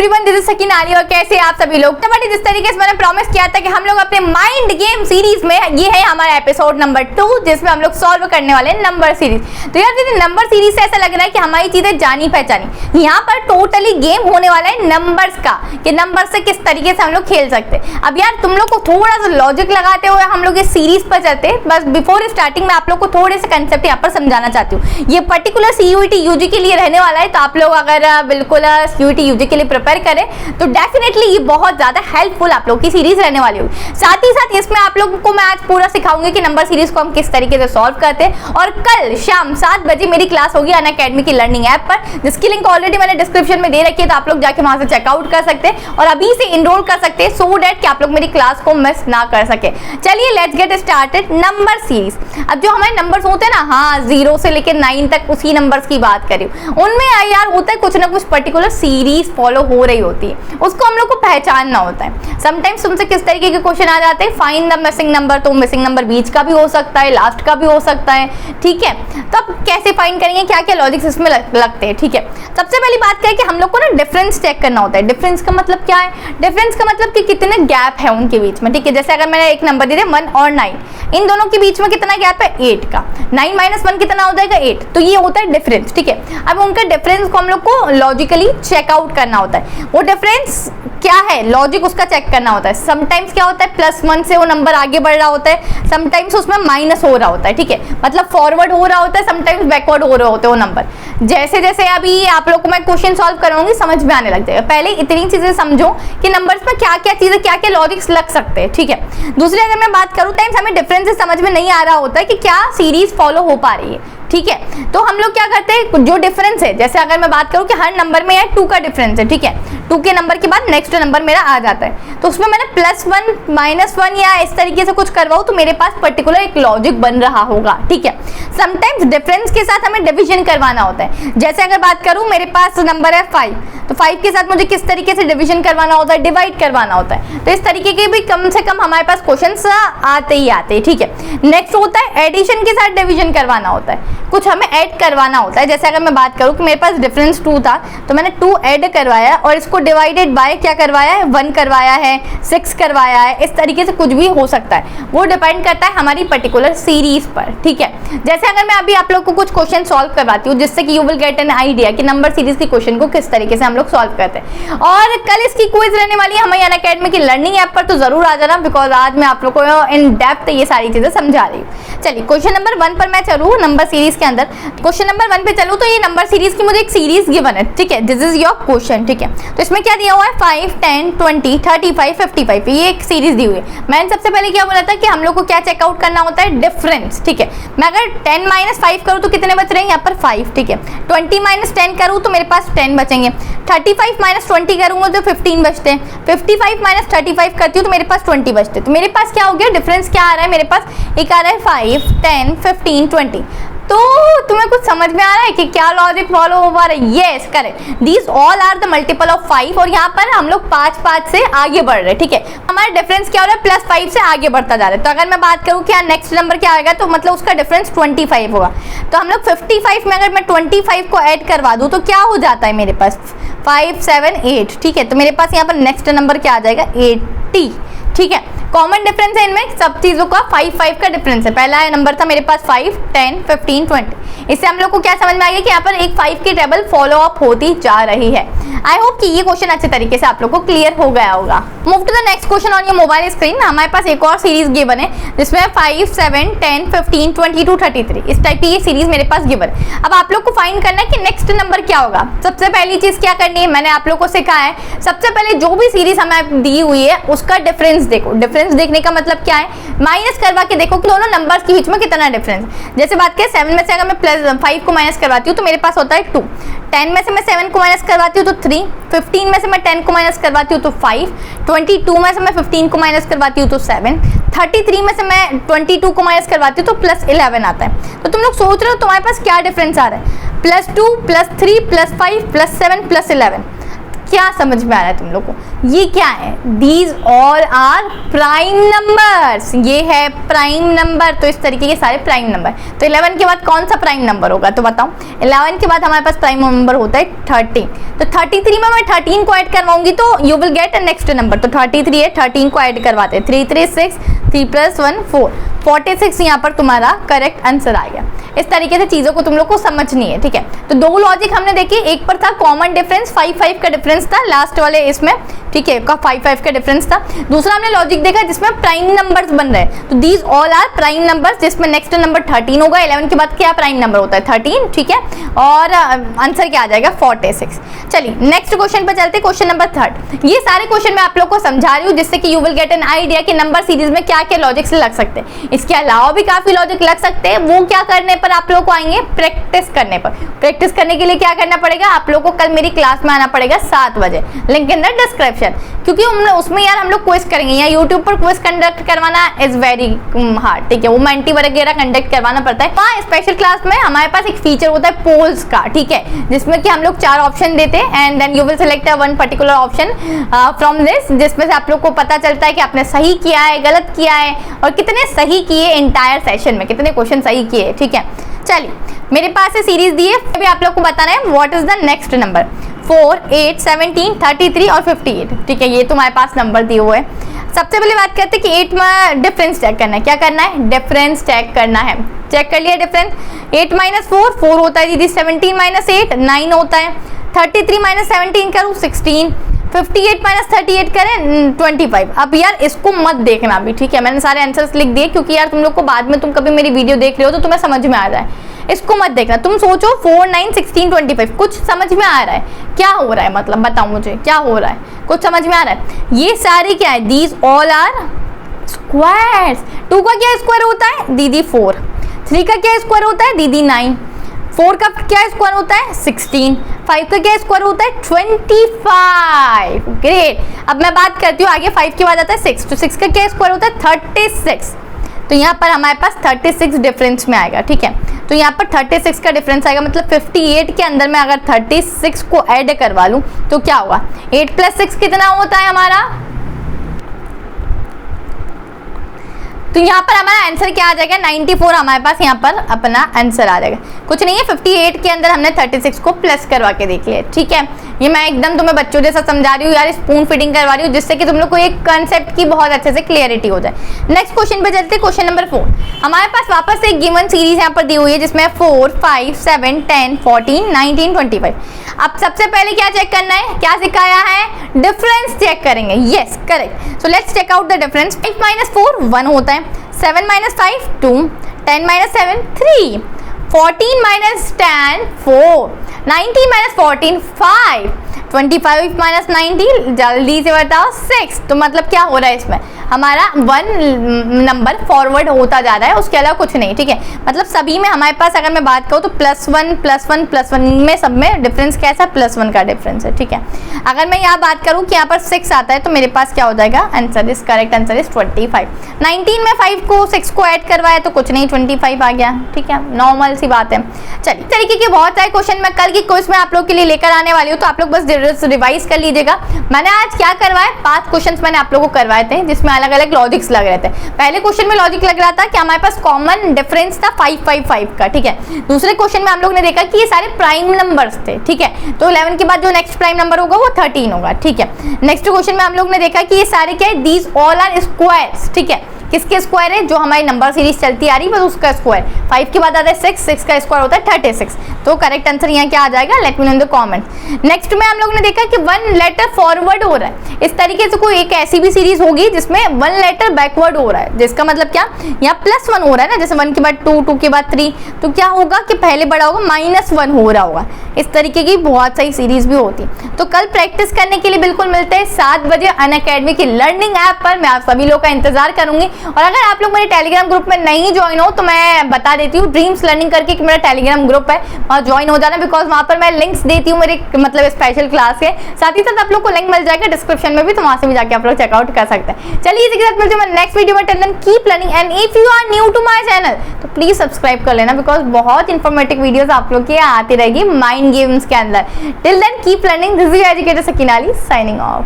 Everyone, this is Sakina Ali और कैसे आप सभी लोग। बट जिस तरीके से मैंने प्रॉमिस किया था कि हम लोग अपने माइंड गेम सीरीज में, ये है हमारा एपिसोड नंबर 2 जिसमें हम लोग सॉल्व करने वाले हैं नंबर सीरीज। तो यार दीदी नंबर सीरीज से ऐसा लग रहा है कि हमारी चीजें जानी पहचानी। यहाँ पर टोटली गेम होने वाला है नंबर्स का, कि नंबर से किस तरीके से हम लोग खेल सकते हैं। अब यार तुम लोग को थोड़ा सा लॉजिक लगाते हुए हम लोग इस सीरीज पर चलते हैं। बस बिफोर स्टार्टिंग में आप लोग को थोड़े से कंसेप्ट यहाँ पर समझाना चाहती हूँ। ये पर्टिकुलर CUET UG के लिए रहने वाला है, तो आप लोग अगर बिल्कुल CUET UG के लिए प्रिपेयर करें तो डेफिनेटली ये बहुत ज्यादा हेल्पफुल आप लोग की सीरीज रहने वाली होगी। साथ ही साथ इसमें आप लोगों को मैं आज पूरा सिखाऊंगी कि नंबर सीरीज को हम किस तरीके से सॉल्व करते हैं। और कल शाम 7 बजे मेरी क्लास होगी अनअकैडमी की लर्निंग ऐप पर, जिसकी लिंक ऑलरेडी मैंने डिस्क्रिप्शन में दे रखी है, तो आप लोग जाके वहां से चेकआउट कर सकते हैं और अभी से इनरोल कर सकते हैं, सो दैट कि आप लोग मेरी क्लास को मिस ना कर सके। चलिए let's get started. Number series, अब जो हमारे नंबर्स होते हैं ना, हाँ 0 से लेकर 9 तक, उसी नंबर्स की बात करी, उनमें यार होता है कुछ ना कुछ पर्टिकुलर सीरीज फॉलो हो रही होती है, उसको हम लोग को पहचानना होता है। समटाइम्स तुमसे किस तरीके के क्वेश्चन आ जाते हैं, फाइंड द मिसिंग नंबर, तो मिसिंग नंबर बीच का भी हो सकता है, लास्ट का भी हो सकता है, ठीक है। तो अब कैसे फाइंड करेंगे, क्या क्या लॉजिक्स इसमें लगते हैं, ठीक है। सबसे पहली बात क्या है कि हम लोग को ना डिफरेंस चेक करना होता है। डिफरेंस का मतलब क्या है, डिफरेंस का मतलब कि कितने गैप है उनके बीच में, ठीक है। जैसे अगर मैंने एक नंबर दे दिया 1 और 9, इन दोनों के बीच में कितना गैप है, 8 का। 9 - 1 कितना हो जाएगा, 8। तो ये होता है डिफरेंस, ठीक है। अब उनका डिफरेंस को हम लोग को लॉजिकली चेकआउट करना होता है। वो डिफरेंस क्या है, लॉजिक उसका चेक करना होता है। समटाइम्स क्या होता है, +1 से वो नंबर आगे बढ़ रहा होता है, समटाइम्स उसमें माइनस हो रहा होता है, ठीक है। मतलब फॉरवर्ड हो रहा होता है, समटाइम्स बैकवर्ड हो रहे होते हैं वो नंबर। जैसे जैसे अभी आप लोग को मैं क्वेश्चन सॉल्व कराऊंगी समझ में आने लग जाएगा। पहले इतनी चीजें समझो कि नंबर्स में क्या क्या चीजें, क्या क्या लॉजिक्स लग सकते हैं, ठीक है। दूसरी अगर मैं बात करूं, टाइम्स हमें डिफरेंसेस समझ में नहीं आ रहा होता है कि क्या सीरीज फॉलो हो पा रही है, ठीक है। तो हम लोग क्या करते हैं, जो डिफरेंस है, जैसे अगर मैं बात करूं कि हर नंबर में 2 का डिफरेंस है, ठीक है। 2 के नंबर के बाद नेक्स्ट नंबर मेरा आ जाता है, तो उसमें मैंने +1 - 1 या इस तरीके से कुछ करवाऊं तो मेरे पास पर्टिकुलर एक लॉजिक बन रहा होगा, ठीक है। समटाइम्स डिफरेंस के साथ हमें डिवीजन करवाना होता है। जैसे अगर बात करूं मेरे पास नंबर है 5, तो 5 के साथ मुझे किस तरीके से डिवीजन करवाना होता है, डिवाइड करवाना होता है। तो इस तरीके के भी कम से कम हमारे पास क्वेश्चंस आते ही आते हैं, ठीक है। नेक्स्ट होता है एडिशन के साथ डिवीजन करवाना होता है, कुछ हमें ऐड करवाना होता है। जैसे अगर मैं बात करूं कि मेरे पास डिफरेंस 2 था, तो मैंने 2 ऐड करवाया और इसको डिवाइडेड बाय क्या करवाया है, 1 करवाया है, 6 करवाया है। इस तरीके से कुछ भी हो सकता है, वो डिपेंड करता है हमारी पर्टिकुलर सीरीज पर, ठीक है। जैसे अगर मैं अभी आप लोग को कुछ क्वेश्चन सॉल्व करवाती हूँ, जिससे कि you will get an idea कि नंबर सीरीज के क्वेश्चन को किस तरीके से हम लोग सॉल्व करते हैं। और कल इसकी क्विज रहने वाली है हमारी अनअकैडमी की लर्निंग ऐप पर, तो जरूर आ जाना, बिकॉज आज मैं आप लोग को इन डेप्थ ये सारी चीजें समझा रही हूँ। चलिए क्वेश्चन नंबर 1 पर मैं चलूँ, नंबर सीरीज के अंदर क्वेश्चन नंबर 1 पे चलूँ, तो ये नंबर सीरीज की मुझे एक सीरीज गिवन है, ठीक है। दिस इज योर क्वेश्चन, ठीक है। तो इसमें क्या दिया हुआ है, 5, 10, 20, 35, 55, ये एक सीरीज दी हुई है। मैंने सबसे पहले क्या बोला था कि हम लोग को क्या चेकआउट करना होता है, डिफरेंस, ठीक है। मैं अगर 10 - 5 करूँ तो कितने बच रहे हैं, यहाँ पर 5, ठीक है। 20 - 10 करूँ तो मेरे पास 10 बचेंगे। 35 - 20 करूँगा तो 15 बचते हैं। 55 - 35 करती हूँ तो मेरे पास 20 बचते हैं। तो मेरे पास क्या हो गया, डिफरेंस क्या आ रहा है, मेरे पास एक आ रहा है 5, 10, 15, 20। तो तुम्हें कुछ समझ में आ रहा है कि क्या लॉजिक फॉलो हो पा रहा है, yes correct. These all are the multiple of 5, और यहाँ पर हम लोग 5 से आगे बढ़ रहे हैं, ठीक है। हमारा डिफरेंस क्या हो रहा है, +5 से आगे बढ़ता जा रहा है। तो अगर मैं बात करूँ कि नेक्स्ट नंबर क्या आएगा, तो मतलब उसका डिफरेंस 25 होगा। तो हम लोग 55 में अगर मैं 25 को ऐड करवा दूँ तो क्या हो जाता है मेरे पास, 5, 7, 8, ठीक है। तो मेरे पास यहाँ पर नेक्स्ट नंबर क्या आ जाएगा, 80, ठीक है। कॉमन डिफरेंस है इनमें सब चीजों का, 5 का डिफरेंस है। पहला नंबर था मेरे पास 5, 10, 15, 20। इससे हम लोग को क्या समझ में आ गया कि यहाँ पर एक 5 की टेबल फॉलो अप होती जा रही है। आई होप कि ये क्वेश्चन अच्छे तरीके से आप लोग को क्लियर हो गया होगा। Move to the next question on your mobile screen. हमारे पास एक और सीरीज गिवन है जिसमें 5, 7, 10, 15, 22, 33 इस टाइप की ये सीरीज मेरे पास गिवन है। अब आप लोग को फाइंड करना है कि नेक्स्ट नंबर क्या होगा। सबसे पहली चीज क्या करनी है, मैंने आप लोग को सिखाया है, सबसे पहले जो भी सीरीज हमें दी हुई है उसका डिफरेंस देखो। डिफरेंस देखने का मतलब क्या है, माइनस करवा के देखो कि दोनों नंबर्स के बीच में कितना डिफरेंस। जैसे बात करें 7 में से अगर मैं +5 को माइनस करवाती हूँ तो मेरे पास होता है 2, 10 में से मैं 7 को माइनस करवाती हूँ तो 3, 15 में से मैं 10 को माइनस करवाती हूँ तो 5, 22 में से मैं 15 को माइनस करवाती हूँ तो 7, 33 में से मैं 22 को माइनस करवाती हूँ तो +11 आता है। तो तुम लोग सोच रहे हो तुम्हारे पास क्या डिफरेंस आ रहा है, +2, +3, +5, +7, +11। क्या समझ में आ रहा है तुम लोग को? ये क्या है? These all are prime numbers, ये है प्राइम नंबर। तो इस तरीके के सारे प्राइम नंबर। तो 11 के बाद कौन सा प्राइम नंबर होगा? तो बताओ 11 के बाद हमारे पास प्राइम नंबर होता है 13। तो 33 में मैं 13 को ऐड करवाऊंगी तो you will get a next number. तो 33 है, 13 को ऐड करवाते हैं, 3 3 6, 3 + 1 4, 46 यहाँ पर तुम्हारा करेक्ट आंसर आ गया। इस तरीके से चीज़ों को तुम लोग को समझनी है, ठीक है। तो दो लॉजिक हमने देखी, एक पर था कॉमन डिफरेंस, 5 का डिफरेंस था लास्ट वाले इसमें, ठीक है, का 5 का डिफरेंस था। दूसरा हमने लॉजिक देखा जिसमें प्राइम नंबर्स बन रहे हैं, तो these all are prime numbers, जिसमें नेक्स्ट नंबर 13 होगा। 11 के बाद क्या प्राइम नंबर होता है? 13, ठीक है। और आंसर क्या आ जाएगा? 46। चलिए नेक्स्ट क्वेश्चन पर चलते, क्वेश्चन नंबर 3। ये सारे क्वेश्चन मैं आप लोग को समझा रही हूँ जिससे कि you will get an idea कि नंबर सीरीज में क्या क्या लॉजिक्स लग सकते हैं। इसके अलावा भी काफी लॉजिक लग सकते हैं, वो क्या करने पर आप लोग को आएंगे? प्रैक्टिस करने पर। प्रैक्टिस करने के लिए क्या करना पड़ेगा? आप लोग को कल मेरी क्लास में आना पड़ेगा 7 बजे, लिंक इन द डिस्क्रिप्शन, क्योंकि उसमें यार हम लोग क्विज करेंगे। या यूट्यूब पर क्विज कंडक्ट करवाना इज वेरी हार्ड, ठीक है, वो मेंटी वगैरह कंडक्ट करवाना पड़ता है। वहाँ स्पेशल क्लास में हमारे पास एक फीचर होता है पोल्स का, ठीक है, जिसमें कि हम लोग 4 ऑप्शन देते हैं and then you will select one particular option from this, जिसमें से आप लोग को पता चलता है कि आपने सही किया है, गलत किया है, और कितने सही किए एंटायर सेशन में, कितने क्वेश्चन सही किए, ठीक है। चलिए मेरे पास ये सीरीज दी है, अभी आप लोग को बताना है what is the next number. 4, 8, 17, 33 और 58, ठीक है, ये तुम्हारे पास नंबर दिए हुए हैं। सबसे पहले बात करते हैं कि 8 में डिफरेंस चेक करना है। क्या करना है? डिफरेंस चेक करना है। चेक कर लिया डिफरेंस। 8 - 4 4 होता है दीदी। 17 - 8 9 होता है। 33 - 17 करूँ 16। 58 - 38 करें 25। अब यार इसको मत देखना अभी, ठीक है, मैंने सारे आंसर्स लिख दिए क्योंकि यार तुम लोग को बाद में तुम कभी मेरी वीडियो देख रहे हो तो तुम्हें समझ में आ जाए। इसको मत देखना, तुम सोचो 4, 9, 16, 25 कुछ समझ में आ रहा है? क्या हो रहा है, मतलब बताओ मुझे क्या हो रहा है? कुछ समझ में आ रहा है? ये सारे क्या है? These all are squares. 2 का क्या स्क्वायर होता है दीदी? 4। 3 का क्या स्क्वायर होता है दीदी? 9। 4 का क्या स्क्वायर होता है? 16। 5 का क्या स्क्वायर होता है? 25। ग्रेट। अब मैं बात करती हूँ आगे, 5 के बाद आता है 6, तो 6 का क्या स्क्वायर होता है? 36। तो यहाँ पर हमारे पास 36 डिफरेंस में आएगा, ठीक है। तो यहाँ पर 36 का डिफरेंस आएगा, मतलब 58 के अंदर मैं अगर 36 को ऐड करवा लूँ तो क्या होगा? 8 + 6 कितना होता है हमारा? तो यहाँ पर हमारा आंसर क्या आ जाएगा? 94 हमारे पास यहाँ पर अपना आंसर आ जाएगा। कुछ नहीं है, 58 के अंदर हमने 36 को प्लस करवा के देख लिया, ठीक है। ये मैं एकदम तुम्हें बच्चों जैसा समझा रही हूँ यार, स्पून फीडिंग करवा रही हूँ जिससे कि तुम लोग को एक कंसेप्ट की बहुत अच्छे से क्लियरिटी हो जाए। नेक्स्ट क्वेश्चन पे चलते, क्वेश्चन नंबर 4। हमारे पास वापस एक गिवन सीरीज यहाँ पर दी हुई है जिसमें 4, 5, 7, 10, 14, 19, 25। अब सबसे पहले क्या चेक करना है? क्या सिखाया है? डिफरेंस चेक करेंगे। Yes correct. So let's check out the difference. 5 - 4 1 होता है। 7 - 5 2, 10 - 7 3, 14 - 10 4, 19 - 14 5, 25 - 90 जल्दी से बताओ 6। तो मतलब क्या हो रहा है इसमें? हमारा 1 नंबर फॉरवर्ड होता जा रहा है, उसके अलावा कुछ नहीं, ठीक है। मतलब सभी में हमारे पास अगर मैं बात करूँ तो +1 +1 +1 में सब में डिफरेंस कैसा? +1 का डिफरेंस है, ठीक है। अगर मैं यहाँ बात करूँ कि यहाँ पर 6 आता है तो मेरे पास क्या हो जाएगा? Answer is correct answer is 25। 19 में 5 को 6 को ऐड करवाया तो कुछ नहीं, 25 आ गया, ठीक है, नॉर्मल सी बात है। चलिए तरीके के बहुत सारे क्वेश्चन मैं कल की क्विज में आप लोग के लिए लेकर आने वाली हूँ, तो आप लोग बस रिवाइज कर लीजिएगा। मैंने आज क्या करवाया? 5 क्वेश्चन मैंने आप लोगों को करवाए थे जिसमें अलग अलग लॉजिक्स लग रहे थे। पहले क्वेश्चन में लॉजिक लग रहा था कि हमारे पास कॉमन डिफरेंस था 5, 5, 5 का, ठीक है। दूसरे क्वेश्चन में हम लोग ने देखा कि ये सारे प्राइम नंबर्स थे, ठीक है। तो 11 के बाद जो नेक्स्ट प्राइम नंबर होगा वो 13 होगा, ठीक है। नेक्स्ट क्वेश्चन में हम लोग ने देखा कि ये सारे क्या है? दीज ऑल आर स्क्वायर्स, ठीक है। किसके स्क्वायर है? जो हमारी नंबर सीरीज चलती आ रही है बस उसका स्क्वायर। 5 के बाद आता है 6, 6 का स्क्वायर होता है 36। तो करेक्ट आंसर यहाँ क्या आ जाएगा? Let me know in the comment. Next में हम लोग ने देखा कि 1 लेटर फॉरवर्ड हो रहा है। इस तरीके से कोई एक ऐसी भी सीरीज होगी जिसमें 1 लेटर बैकवर्ड हो रहा है, जिसका मतलब क्या? यहाँ +1 हो रहा है ना, जैसे 1 के बाद 2, 2 के बाद 3, तो क्या होगा कि पहले बड़ा होगा -1 हो रहा होगा। इस तरीके की बहुत सारी सीरीज भी होती। तो कल प्रैक्टिस करने के लिए बिल्कुल मिलते हैं 7 बजे अनअकैडमी की लर्निंग ऐप पर। मैं आप सभी लोग का इंतजार करूंगी और अगर आप लोग मेरे टेलीग्राम ग्रुप में नहीं ज्वाइन हो तो मैं बता देती हूँ, ड्रीम्स लर्निंग करके एक मेरा टेलीग्राम ग्रुप है, वहाँ ज्वाइन हो जाना, बिकॉज वहाँ पर मैं लिंक्स देती हूँ मेरे मतलब स्पेशल क्लास के। साथ ही साथ आप लोग को लिंक मिल जाएगा डिस्क्रिप्शन में भी, तो वहाँ से भी जाके आप लोग चेकआउट कर सकते हैं। चलिए इसी के साथ मिलते हैं नेक्स्ट वीडियो में। Till then keep learning and if you are new to my channel तो प्लीज सब्सक्राइब कर लेना, बिकॉज बहुत इंफॉर्मेटिव वीडियोस आप लोग की आती रहेगी माइंड गेम्स के अंदर। Till then keep learning, this is educator Sakina Ali signing of.